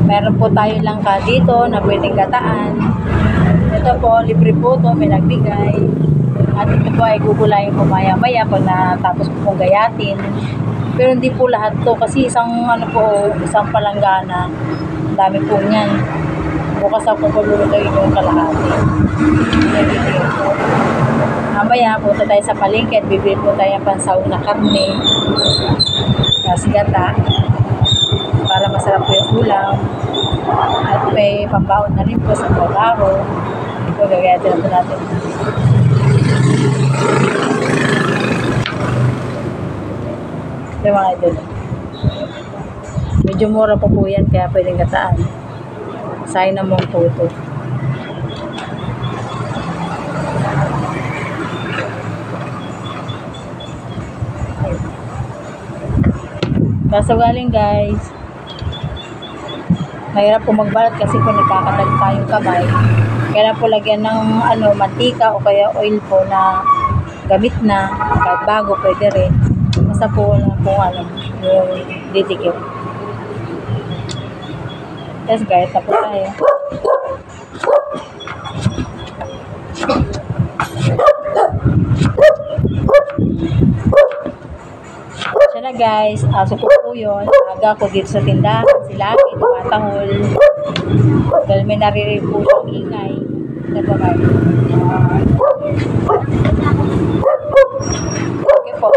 Meron po tayo langka dito na pwedeng gataan. Ito po, libre po ito, may nagbigay. At ito po ay gugulayin ko maya-maya pag natapos po pong gayatin. Pero hindi po lahat to kasi isang palanggana. Dami po niyan. Bukas ako lulutuin yung kalahati. Mamaya punta tayo sa palengke at bibili po tayo ng pansahog na karne. Kasi gata. Para masarap po yung ulam. At may pambaon na rin po sa trabaho. Ito, gagayatin na natin. Ito mga idol. Medyo mura po po yan, kaya pwedeng gataan. Sayang na mong po ito. Kaso galing guys, mahirap po magbalat kasi po nagkakadag tayong kamay. Kailangan po lagyan ng mantika o kaya oil po na gamit na, kahit bago pwede rin. Basta po lang po yung didikit. Tapos gayat na po tayo. Siya na guys, aso ko po yun. Aga ko dito sa tindahan, si Lucky, tumatahol. Dahil may naririnig po siyang ingay. Ito ba? Okay po.